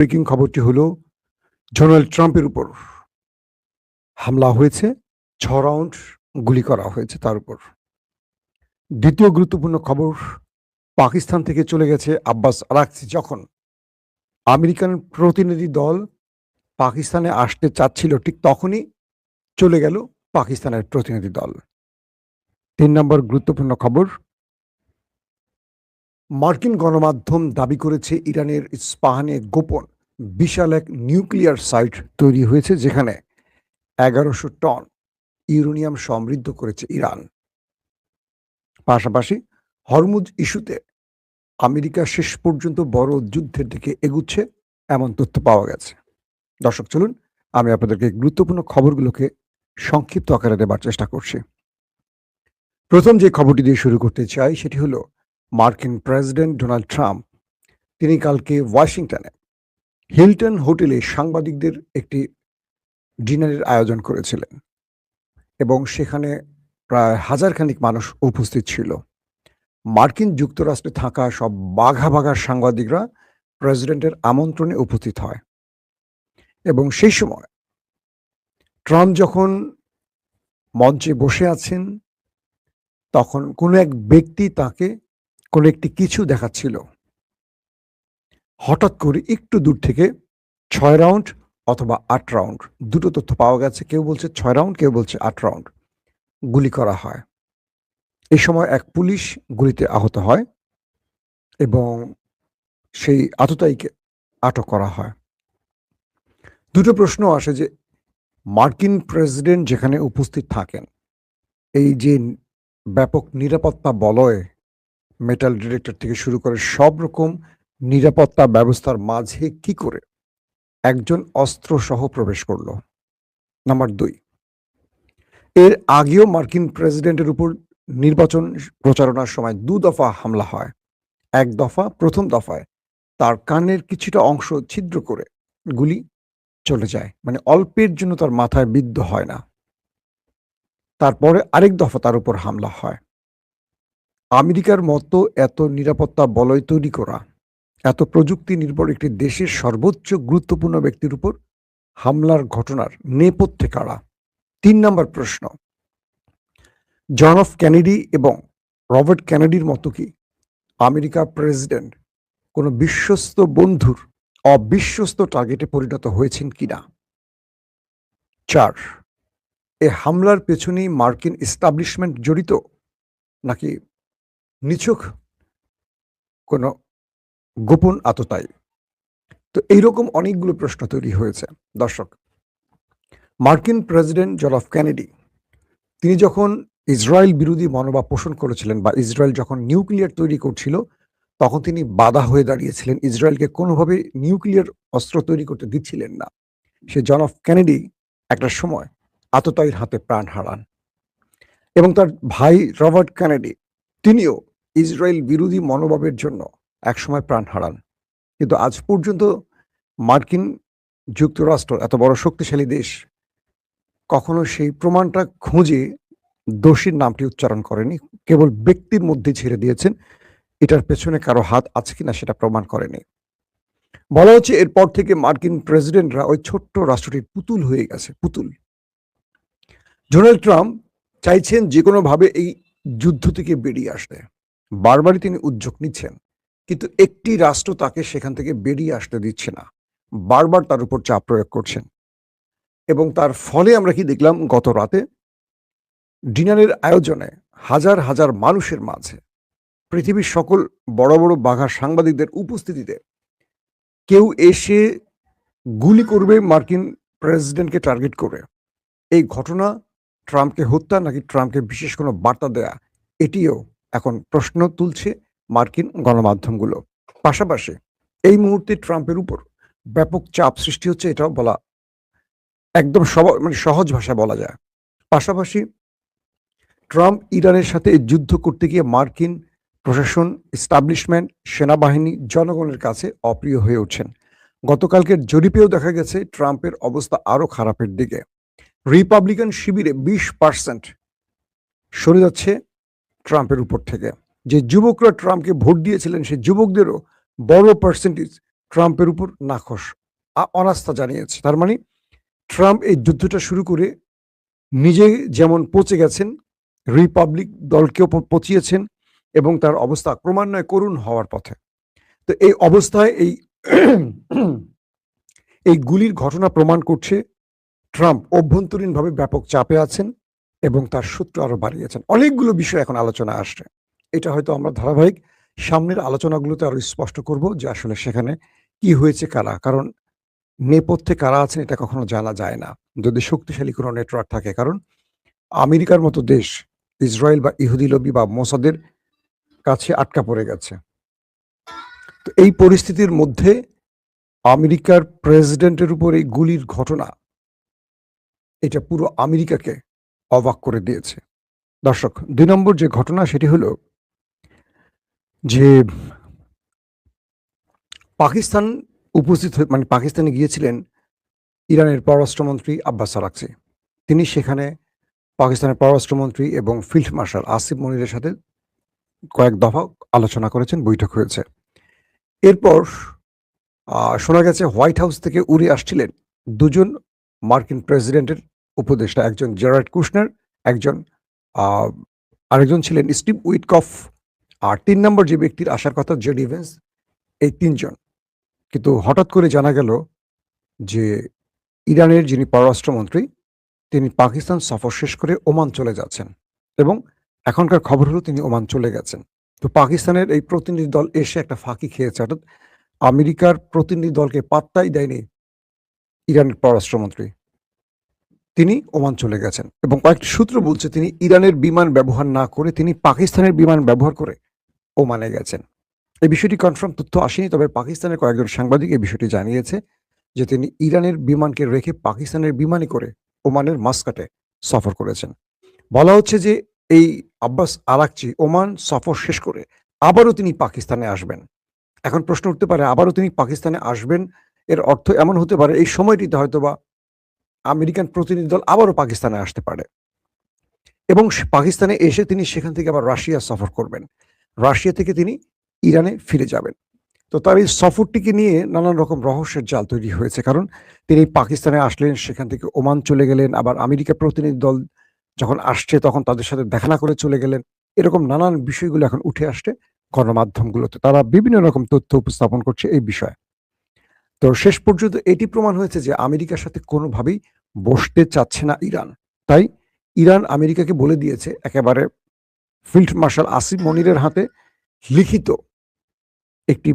Breaking খবরটি হলো Donald ট্রাম্পের উপর হামলা হয়েছে। 6 রাউন্ড গুলি করা হয়েছে তার উপর। দ্বিতীয় গুরুত্বপূর্ণ খবর, পাকিস্তান থেকে চলে গেছে আব্বাস আরাকচি। যখন আমেরিকান প্রতিনিধি দল পাকিস্তানে আসতে চাচ্ছিল, ঠিক তখনই চলে গেল পাকিস্তানের প্রতিনিধি দল। 3 নম্বর গুরুত্বপূর্ণ খবর, মার্কিন গণমাধ্যম দাবি করেছে ইরানের ইস্পাহানে গোপন বিশাল এক নিউক্লিয়ার সাইট তৈরি হয়েছে, যেখানে 1100 টন ইউরেনিয়াম সমৃদ্ধ করেছে ইরান। পাশাপাশি হরমুজ ইস্যুতে আমেরিকা শেষ পর্যন্ত বড় যুদ্ধের দিকে এগুচ্ছে, এমন তথ্য পাওয়া গেছে। দর্শক, চলুন আমি আপনাদেরকে গুরুত্বপূর্ণ খবরগুলোকে সংক্ষিপ্ত আকারে দেবার চেষ্টা করছি। প্রথম যে খবরটি দিয়ে শুরু করতে চাই সেটি হলো মার্কিন প্রেসিডেন্ট ডোনাল্ড ট্রাম্প। তিনি কালকে ওয়াশিংটনে হিলটন হোটেলে সাংবাদিকদের একটি ডিনারের আয়োজন করেছিলেন এবং সেখানে প্রায় হাজারখানিক মানুষ উপস্থিত ছিল। মার্কিন যুক্তরাষ্ট্রে থাকা সব বাঘা বাঘা সাংবাদিকরা প্রেসিডেন্টের আমন্ত্রণে উপস্থিত হয় এবং সেই সময় ট্রাম্প যখন মঞ্চে বসে আছেন, তখন কোনো এক ব্যক্তি তাকে কোনো একটি কিছু দেখাচ্ছিল। হঠাৎ করে একটু দূর থেকে 6 রাউন্ড অথবা 8 রাউন্ড, দুটো তথ্য পাওয়া গেছে। কেউ বলছে 6 রাউন্ড, কেউ বলছে 8 রাউন্ড গুলি করা হয়। এই সময় এক পুলিশ গুলিতে আহত হয় এবং সেই আততায়ীকে আটক করা হয়। দুটো প্রশ্ন আসে যে মার্কিন প্রেসিডেন্ট যেখানে উপস্থিত থাকেন, এই যে ব্যাপক নিরাপত্তা বলয়, মেটাল ডিটেক্টর থেকে শুরু করে সব রকম নিরাপত্তা ব্যবস্থার মাঝে কি করে একজন অস্ত্র সহ প্রবেশ করলো? নাম্বার 2, এর আগেও মার্কিন প্রেসিডেন্টের উপর নির্বাচন প্রচারণার সময় 2 দফা হামলা হয়। এক দফা, প্রথম দফায় তার কানের কিছুটা অংশ ছিদ্র করে গুলি চলে যায়, মানে অল্পের জন্য তার মাথায় বিদ্ধ হয় না। তারপরে আরেক দফা তার উপর হামলা হয়। আমেরিকার মতো এত নিরাপত্তা বলয় তৈরি করা, এত প্রযুক্তি নির্ভর একটি দেশের সর্বোচ্চ গুরুত্বপূর্ণ ব্যক্তির উপর হামলার ঘটনার নেপথ্যে কারা? 3 নম্বর প্রশ্ন, জন এফ কেনেডি এবং রবার্ট কেনেডির মতো কি আমেরিকা প্রেসিডেন্ট কোনো বিশ্বস্ত বন্ধুর অবিশ্বস্ত টার্গেটে পরিণত হয়েছেন কিনা? 4, এ হামলার পেছনেই মার্কিন এস্টাবলিশমেন্ট জড়িত, নাকি নিছক কোনো গোপন আততায়ী? তো এইরকম অনেকগুলো প্রশ্ন তৈরি হয়েছে। দর্শক, মার্কিন প্রেসিডেন্ট জন এফ কেনেডি তিনি যখন ইসরায়েল বিরোধী মনোভাব পোষণ করেছিলেন বা ইসরায়েল যখন নিউক্লিয়ার তৈরি করছিল, তখন তিনি বাধা হয়ে দাঁড়িয়েছিলেন, ইসরায়েলকে কোনোভাবে নিউক্লিয়ার অস্ত্র তৈরি করতে দিচ্ছিলেন না। সে জন এফ কেনেডি একটা সময় আততায়ীর হাতে প্রাণ হারান এবং তার ভাই রবার্ট কেনেডি তিনিও ইসরায়েল বিরোধী মনোভাবের জন্য একসময় প্রাণ হারান। কিন্তু আজ পর্যন্ত মার্কিন যুক্তরাষ্ট্র, এত বড় শক্তিশালী দেশ, কখনো সেই প্রমাণটা খুঁজে দোষীর নামটি উচ্চারণ করেনি, কেবল ব্যক্তির মধ্যে ছেড়ে দিয়েছেন। এটার পেছনে কারো হাত আছে কিনা সেটা প্রমাণ করেনি। বলা হচ্ছে এরপর থেকে মার্কিন প্রেসিডেন্টরা ওই ছোট্ট রাষ্ট্রটির পুতুল হয়ে গেছে, পুতুল। ডোনাল্ড ট্রাম্প চাইছেন যে কোনোভাবে এই যুদ্ধ থেকে বেরিয়ে আসতে, বারবারই তিনি উদ্যোগ নিচ্ছেন, কিন্তু একটি রাষ্ট্র তাকে সেখান থেকে বেরিয়ে আসতে দিচ্ছে না, বারবার তার উপর চাপ প্রয়োগ করছেন। এবং তার ফলে আমরা কি দেখলাম? গত রাতে ডিনারের আয়োজনে হাজার হাজার মানুষের মাঝে, পৃথিবীর সকল বড় বড় বাঘা সাংবাদিকদের উপস্থিতিতে কেউ এসে গুলি করবে মার্কিন প্রেসিডেন্টকে টার্গেট করে। এই ঘটনা ট্রাম্পকে হত্যা নাকি ট্রাম্পকে বিশেষ কোনো বার্তা দেয়া, এটিও এখন প্রশ্ন তুলছে মার্কিন গণমাধ্যমগুলো। পাশাপাশি এই মুহূর্তে ট্রাম্পের উপর ব্যাপক চাপ সৃষ্টি হচ্ছে, এটাও বলা একদম সহজ ভাষায় বলা যায়। পাশাপাশি ট্রাম্প ইরানের সাথে যুদ্ধ করতে গিয়ে মার্কিন প্রশাসন, এস্টাবলিশমেন্ট, সেনাবাহিনী জনগণের কাছে অপ্রিয় হয়ে উঠছেন। গতকালকের জরিপেও দেখা গেছে ট্রাম্পের অবস্থা আরো খারাপের দিকে। রিপাবলিকান শিবিরে 20% সরে যাচ্ছে ট্রাম্পের উপর থেকে। যে যুবকরা ট্রাম্পকে ভোট দিয়েছিলেন, সেই যুবকদেরও বড় পার্সেন্টেজ ট্রাম্পের উপর নাখোশ, অনাস্থা জানিয়েছে। তার মানে ট্রাম্প এই যুদ্ধটা শুরু করে নিজে যেমন পচে গেছেন, রিপাবলিক দলকেও পচিয়েছেন এবং তার অবস্থা ক্রমান্বয়ে করুণ হওয়ার পথে। তো এই অবস্থায় এই গুলির ঘটনা প্রমাণ করছে ট্রাম্প অভ্যন্তরীণভাবে ব্যাপক চাপে আছেন এবং তার সূত্র আরো বাড়িয়েছেন। অনেকগুলো বিষয় এখন আলোচনা আসছে। এটা হয়তো আমরা ধারাবাহিক সামনের আলোচনাগুলোতে আরো স্পষ্ট করব যে আসলে সেখানে কি হয়েছে, কারণ নেপথ্যে কারা আছেন এটা কখনো জানা যায় না যদি শক্তিশালী কোনো নেটওয়ার্ক থাকে। কারণ আমেরিকার মতো দেশ ইসরায়েল বা ইহুদি লবি বা মোসাদের কাছে আটকা পড়ে গেছে। তো এই পরিস্থিতির মধ্যে আমেরিকার প্রেসিডেন্টের উপর এই গুলির ঘটনা এটা পুরো আমেরিকাকে অবাক করে দিয়েছে। দর্শক, ২ নম্বর যে ঘটনা সেটি হলো যে পাকিস্তান উপস্থিত মানে পাকিস্তানে গিয়েছিলেন ইরানের পররাষ্ট্রমন্ত্রী আব্বাস আরাকচি। তিনি সেখানে পাকিস্তানের পররাষ্ট্রমন্ত্রী এবং ফিল্ড মার্শাল আসিফ মনিরের সাথে কয়েক দফা আলোচনা করেছেন, বৈঠক হয়েছে। এরপর শোনা গেছে হোয়াইট হাউস থেকে উড়ে আসছিলেন দুজন মার্কিন প্রেসিডেন্টের উপদেষ্টা, একজন জেরার্ড কুশনার, একজন আরেকজন ছিলেন স্টিভ উইটকফ, আর ৩ নম্বর যে ব্যক্তির আসার কথা জেডি ভেন্স। এই ৩ জন। কিন্তু হঠাৎ করে জানা গেল যে ইরানের যিনি পররাষ্ট্রমন্ত্রী তিনি পাকিস্তান সফর শেষ করে ওমান চলে যাচ্ছেন এবং এখনকার খবর হলো তিনি ওমান চলে গেছেন। তো পাকিস্তানের এই প্রতিনিধি দল এসে একটা ফাঁকি খেয়েছে, অর্থাৎ আমেরিকার প্রতিনিধি দলকে পাত্তাই দেয়নি ইরানের পররাষ্ট্রমন্ত্রী, তিনি ওমান চলে গেছেন এবং কয়েকটি সূত্র বলছে তিনি ইরানের বিমান ব্যবহার না করে তিনি পাকিস্তানের বিমান ব্যবহার করে ওমানে গেছেন। এই বিষয়টি কনফার্ম তথ্য আসেনি, তবে পাকিস্তানের কয়েকজন সাংবাদিক এই বিষয়টি জানিয়েছে যে তিনি ইরানের বিমানকে রেখে পাকিস্তানের বিমানে করে ওমানের মাস্কাটে সফর করেছেন। বলা হচ্ছে যে এই আব্বাস আরাকচি ওমান সফর শেষ করে আবারও তিনি পাকিস্তানে আসবেন। এখন প্রশ্ন উঠতে পারে আবারও তিনি পাকিস্তানে আসবেন, এর অর্থ এমন হতে পারে এই সময়টিতে হয়তোবা আমেরিকান প্রতিনিধি দল আবারও পাকিস্তানে আসতে পারে এবং পাকিস্তানে এসে তিনি সেখান থেকে আবার রাশিয়া সফর করবেন, রাশিয়া থেকে তিনি ইরানে ফিরে যাবেন। তো তার এই সফরটিকে নিয়ে নানান রকম রহস্যের জাল তৈরি হয়েছে, কারণ তিনি পাকিস্তানে আসলেন, সেখান থেকে ওমান চলে গেলেন, আবার আমেরিকা প্রতিনিধি দল যখন আসছে তখন তাদের সাথে দেখা না করে চলে গেলেন। এরকম নানান বিষয়গুলো এখন উঠে আসছে গণমাধ্যমগুলোতে, তারা বিভিন্ন রকম তথ্য উপস্থাপন করছে এই বিষয়ে। তো শেষ পর্যন্ত এটি প্রমাণ হয়েছে যে আমেরিকার সাথে কোনোভাবেই বসতে চাচ্ছে না ইরান। তাই ইরান আমেরিকাকে বলে দিয়েছে, একেবারে ফিল্ড মার্শাল আসিফ মনিরের হাতে লিখিত একটি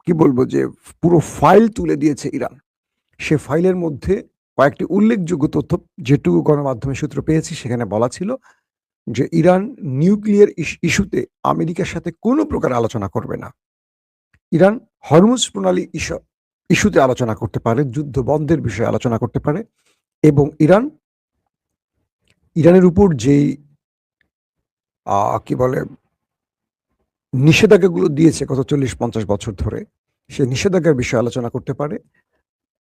কি বলবো যে পুরো ফাইল তুলে দিয়েছে ইরান। সে ফাইলের মধ্যে কয়েকটি উল্লেখযোগ্য তথ্য যেটুকু গণমাধ্যমের সূত্র পেয়েছি সেখানে বলা ছিল যে ইরান নিউক্লিয়ার ইস্যুতে আমেরিকার সাথে কোনো প্রকার আলোচনা করবে না। ইরান হরমুজ প্রণালী ইস্যুতে আলোচনা করতে পারে, যুদ্ধ বন্ধের বিষয়ে আলোচনা করতে পারে এবং ইরানের উপর যেই কি বলে নিষেধাজ্ঞাগুলো দিয়েছে গত 40-50 বছর ধরে, সেই নিষেধাজ্ঞার বিষয়ে আলোচনা করতে পারে,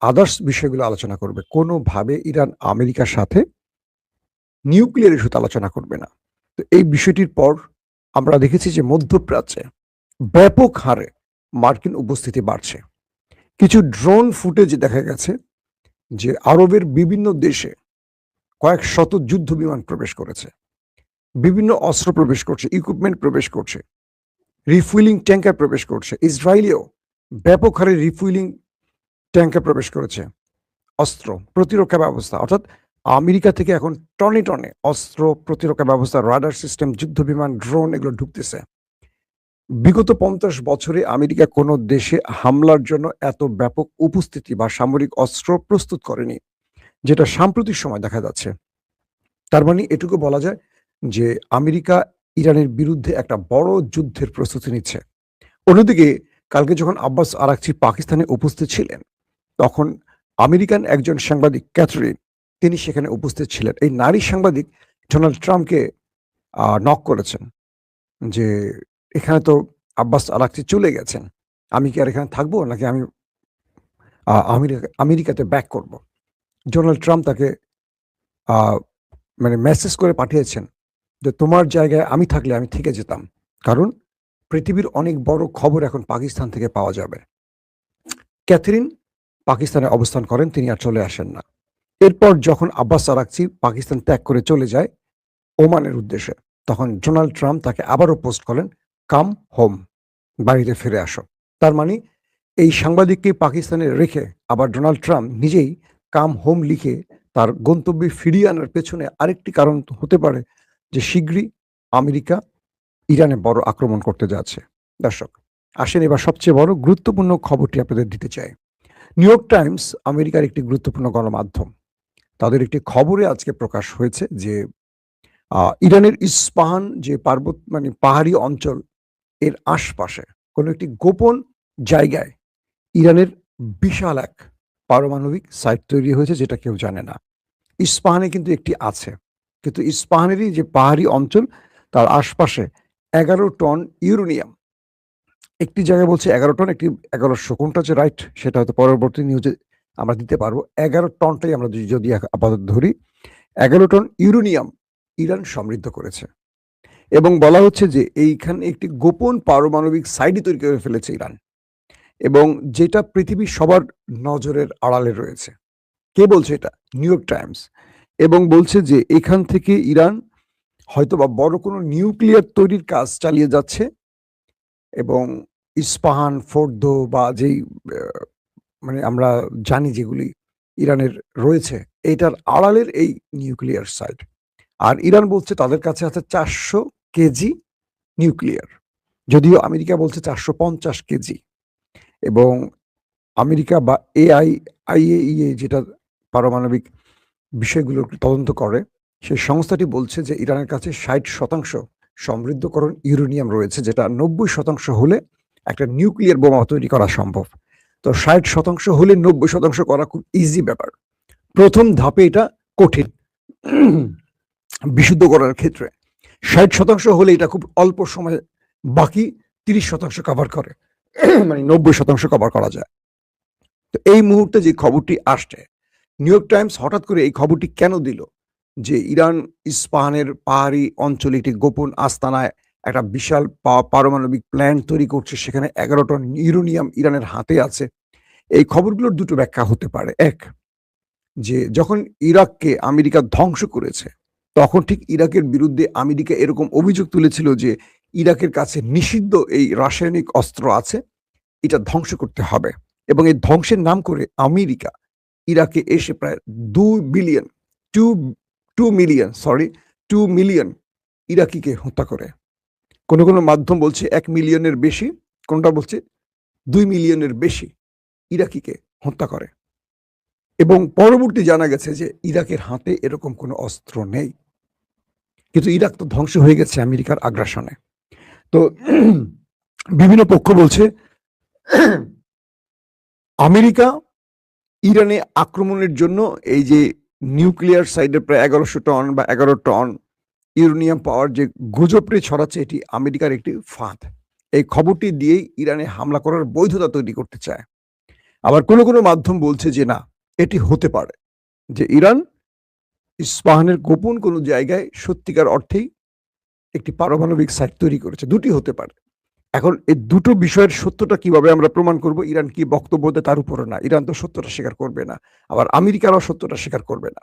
আদার্স বিষয়গুলো আলোচনা করবে। কোনোভাবে ইরান আমেরিকার সাথে নিউক্লিয়ার ইস্যুতে আলোচনা করবে না। তো এই বিষয়টির পর আমরা দেখেছি যে মধ্যপ্রাচ্যে ব্যাপক হারে মার্কিন উপস্থিতি বাড়ছে। কিছু ড্রোন ফুটেজ দেখা গেছে যে আরবের বিভিন্ন দেশে কয়েক শত যুদ্ধ বিমান প্রবেশ করেছে, বিভিন্ন অস্ত্র প্রবেশ করছে, ইকুইপমেন্ট প্রবেশ করছে, রিফুয়েলিং ট্যাঙ্কার প্রবেশ করছে। ইসরায়েলেও ব্যাপক হারে রিফুয়েলিং ট্যাঙ্কার প্রবেশ করেছে, অস্ত্র প্রতিরক্ষা ব্যবস্থা, অর্থাৎ আমেরিকা থেকে এখন টনে টনে অস্ত্র প্রতিরক্ষা ব্যবস্থা, রাডার সিস্টেম, যুদ্ধ বিমান, ড্রোন এগুলো ঢুকতেছে। বিগত 50 বছরে আমেরিকা কোনো দেশে হামলার জন্য এত ব্যাপক উপস্থিতি বা সামরিক অস্ত্র প্রস্তুত করেনি, যেটা সাম্প্রতিক সময় দেখা যাচ্ছে। তার মানে এটুকু বলা যায় যে আমেরিকা ইরানের বিরুদ্ধে একটা বড় যুদ্ধের প্রস্তুতি নিচ্ছে। অন্যদিকে কালকে যখন আব্বাস আরাকচি পাকিস্তানে উপস্থিত ছিলেন তখন আমেরিকান একজন সাংবাদিক ক্যাথরিন তিনি সেখানে উপস্থিত ছিলেন। এই নারী সাংবাদিক ডোনাল্ড ট্রাম্পকে নক করেছেন যে এখানে তো আব্বাস আরাকচি চলে গেছেন, আমি কি আর এখানে থাকবো নাকি আমি আমেরিকাতে ব্যাক করব। ডোনাল্ড ট্রাম্প তাকে মানে মেসেজ করে পাঠিয়েছেন যে তোমার জায়গায় আমি থাকলে আমি থেকে যেতাম, কারণ পৃথিবীর অনেক বড় খবর এখন পাকিস্তান থেকে পাওয়া যাবে। ক্যাথরিন পাকিস্তানে অবস্থান করেন, তিনি আর চলে আসেন না। এরপর যখন আব্বাস আরাকচি পাকিস্তান ত্যাগ করে চলে যায় ওমানের উদ্দেশ্যে, তখন ডোনাল্ড ট্রাম্প তাকে আবারও পোস্ট করেন, কাম হোম, বাড়িতে ফিরে আসো। তার মানে এই সাংবাদিককে পাকিস্তানে রেখে আবার ডোনাল্ড ট্রাম্প নিজেই কাম হোম লিখে তার গন্তব্যে ফিরিয়ে আনার পেছনে আরেকটি কারণ হতে পারে যে শীঘ্রই আমেরিকা ইরানে বড় আক্রমণ করতে যাচ্ছে। দর্শক, আসেন এবার সবচেয়ে বড় গুরুত্বপূর্ণ খবরটি আপনাদের দিতে চাই। নিউ ইয়র্ক টাইমস আমেরিকার একটি গুরুত্বপূর্ণ গণমাধ্যম, তাদের একটি খবরে আজকে প্রকাশ হয়েছে যে ইরানের ইস্পাহান যে পাহাড়ি অঞ্চল, এর আশপাশে কোনো একটি গোপন জায়গায় ইরানের বিশাল এক পারমাণবিক সাইট তৈরি হয়েছে, যেটা কেউ জানে না। ইস্পাহানে কিন্তু একটি আছে, কিন্তু ইস্পাহানেরই যে পাহাড়ি অঞ্চল তার আশপাশে 11 টন ইউরেনিয়াম, একটি জায়গায় বলছে 11 টন, একটি 1100, কোনটা যে রাইট সেটা হয়তো পরবর্তী নিউজে আমরা দিতে পারবো। 11 টনটাই আমরা যদি আপাতত ধরি, 11 টন ইউরেনিয়াম ইরান সমৃদ্ধ করেছে এবং বলা হচ্ছে যে এইখানে একটি গোপন পারমাণবিক সাইটই তৈরি করে ফেলেছে ইরান, এবং যেটা পৃথিবীর সবার নজরের আড়ালে রয়েছে। কে বলছে এটা? New York Times. এবং বলছে যে এখান থেকে ইরান হয়তোবা বড় কোনো নিউক্লিয়ার তৈরির কাজ চালিয়ে যাচ্ছে, এবং ইস্পাহান, ফোর্দো বা যেই আমরা জানি যেগুলি ইরানের রয়েছে, এটার আড়ালের এই নিউক্লিয়ার সাইট। আর ইরান বলছে তাদের কাছে আছে 400 কেজি নিউক্লিয়ার, যদিও আমেরিকা বলছে 450 কেজি। এবং আমেরিকা বা আইএইএ, যেটা পারমাণবিক বিষয়গুলো তদন্ত করে, সেই সংস্থাটি বলছে যে ইরানের কাছে 60% সমৃদ্ধকরণ ইউরেনিয়াম রয়েছে, যেটা 90% হলে একটা নিউক্লিয়ার বোমা তৈরি করা সম্ভব। তো 60% হলে 90% করা খুব ইজি ব্যাপার। প্রথম ধাপে এটা কঠিন বিশুদ্ধ করার ক্ষেত্রে। 60% হলে এটা খুব অল্প সময়ে বাকি 30% কভার করে, 90% কভার করা যায়। তো এই মুহূর্তে যে খবরটি আসছে, নিউ ইয়র্ক টাইমস হঠাৎ করে এই খবরটি কেন দিল যে ইরান ইস্পাহানের পাহাড়ি অঞ্চলে একটি গোপন আস্তানায় একটা বিশাল পারমাণবিক প্ল্যান্ট তৈরি করছে, সেখানে 11 টন ইউরেনিয়াম ইরানের হাতে আছে? এই খবরগুলোর দুটো ব্যাখ্যা হতে পারে। এক, যে যখন ইরাককে আমেরিকা ধ্বংস করেছে, তখন ঠিক ইরাকের বিরুদ্ধে আমেরিকা এরকম অভিযোগ তুলেছিল যে ইরাকের কাছে নিষিদ্ধ এই রাসায়নিক অস্ত্র আছে, এটা ধ্বংস করতে হবে। এবং এই ধ্বংসের নাম করে আমেরিকা ইরাকে এসে প্রায় 2 মিলিয়ন ইরাকিকে হত্যা করে। কোনো কোনো মাধ্যম বলছে 1 মিলিয়নের বেশি, কোনটা বলছে 2 মিলিয়নের বেশি ইরাকিকে হত্যা করে। এবং পরবর্তী জানা গেছে যে ইরাকের হাতে এরকম কোনো অস্ত্র নেই, কিন্তু ইরাক তো ধ্বংস হয়ে গেছে আমেরিকার আগ্রাসনে। তো বিভিন্ন পক্ষ বলছে আমেরিকা ইরানে আক্রমণের জন্য এই যে নিউক্লিয়ার সাইডে প্রায় 1100 টন বা 11 টন ইউরেনিয়াম পাওয়ার যে গুজবটি ছড়াচ্ছে, এটি আমেরিকার একটি ফাঁদ। এই খবরটি দিয়েই ইরানে হামলা করার বৈধতা তৈরি করতে চায়। আবার কোনো কোনো মাধ্যম বলছে যে না, এটি হতে পারে যে ইরান ইস্পাহানের গোপন কোনো জায়গায় সত্যিকার অর্থেই একটি পারমাণবিক সাইট তৈরি করেছে। দুটি হতে পারে। এখন এই দুটো বিষয়ের সত্যটা কিভাবে আমরা প্রমাণ করব? ইরান কি বক্তব্য দেয় তার উপরে না। ইরান তো সত্যটা স্বীকার করবে না, আবার আমেরিকারও সত্যটা স্বীকার করবে না।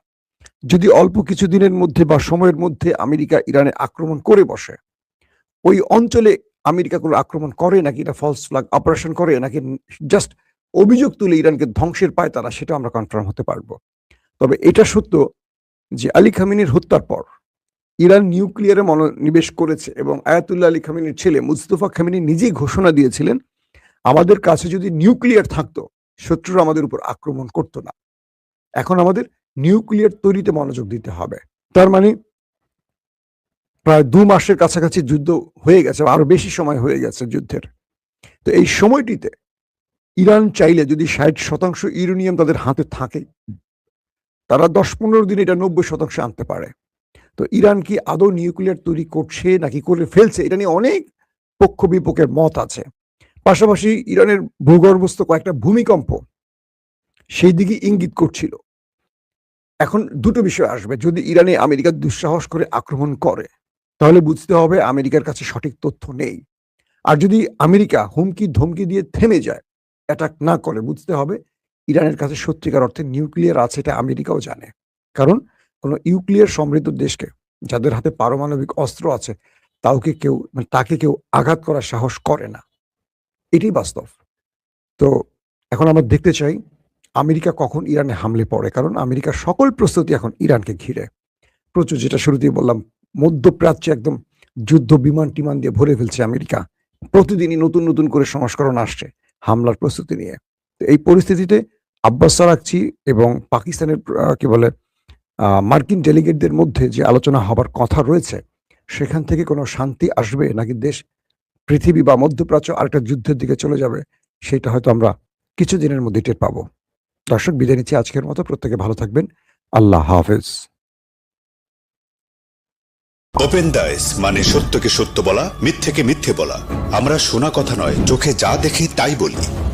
যদি অল্প কিছু দিনের মধ্যে বা সময়ের মধ্যে আমেরিকা ইরানে আক্রমণ করে বসে, ওই অঞ্চলে আমেরিকা কোনো আক্রমণ করে নাকি এটা ফলস ফ্ল্যাগ অপারেশন করে, নাকি জাস্ট অভিযোগ তুলে ইরানকে ধ্বংসের পায় তারা, সেটা আমরা কনফার্ম হতে পারবো। তবে এটা সত্য যে আলী খামেনির হত্যার পর ইরান নিউক্লিয়ারে মনোনিবেশ করেছে, এবং আয়াতুল্লাহ আলী খামেনির ছেলে মুস্তফা খামেনি নিজেই ঘোষণা দিয়েছিলেন, আমাদের কাছে যদি নিউক্লিয়ার থাকতো শত্রুরা আমাদের উপর আক্রমণ করতো না। এখন আমাদের নিউক্লিয়ার তৈরিতে মনোযোগ দিতে হবে। তার মানে প্রায় 2 মাসের কাছাকাছি যুদ্ধ হয়ে গেছে, আরো বেশি সময় হয়ে গেছে যুদ্ধের। তো এই সময়টিতে ইরান চাইলে যদি 60% ইউরেনিয়াম তাদের হাতে থাকে, তারা 10-15 দিনে এটা 90% আনতে পারে। তো ইরান কি আদৌ নিউক্লিয়ার তৈরি করছে নাকি করে ফেলছে, এটা নিয়ে অনেক পক্ষ বিপক্ষের মত আছে। পাশাপাশি ইরানের ভূগর্ভস্থ কয়েকটা ভূমিকম্প সেই দিকে ইঙ্গিত করছিল। এখন দুটো বিষয় আসবে। যদি ইরানে আমেরিকা দুঃসাহস করে আক্রমণ করে, তাহলে বুঝতে হবে আমেরিকার কাছে সঠিক তথ্য নেই। আর যদি আমেরিকা হুমকি ধমকি দিয়ে থেমে যায়, অ্যাটাক না করে বুঝতে হবে ইরানের কাছে সত্যিকার অর্থে নিউক্লিয়ার আছে, এটা আমেরিকাও জানে। কারণ কোনো নিউক্লিয়ার সমৃদ্ধ দেশকে, যাদের হাতে পারমাণবিক অস্ত্র আছে, তাকে কেউ আঘাত করার সাহস করে না। এটাই বাস্তব। তো এখন আমরা দেখতে চাই আমেরিকা কখন ইরানে হামলে পড়ে, কারণ আমেরিকার সকল প্রস্তুতি এখন ইরানকে ঘিরে। প্রচুর, যেটা শুরুতেই বললাম, মধ্যপ্রাচ্যে একদম যুদ্ধ বিমান-টিমান দিয়ে ভরে ফেলছে আমেরিকা। প্রতিদিনই নতুন, নতুন করে সংস্করণ আসছে হামলার প্রস্তুতি নিয়ে। তো এই পরিস্থিতিতে আব্বাস আরাকচি এবং পাকিস্তানের কি বলে মার্কিন ডেলিগেটদের মধ্যে যে আলোচনা হবার কথা রয়েছে, সেখান থেকে কোনো শান্তি আসবে নাকি পৃথিবী বা মধ্যপ্রাচ্য আরেকটা যুদ্ধের দিকে চলে যাবে, সেটা হয়তো আমরা কিছুদিনের মধ্যে টের পাবো। দর্শক, বিদায় নিচ্ছি আজকের মতো। প্রত্যেকে ভালো থাকবেন। আল্লাহ হাফেজ। ওপেন দাইস মানে সত্যকে সত্য বলা, মিথ্যেকে মিথ্যে বলা। আমরা শোনা কথা নয়, চোখে যা দেখি তাই বলি।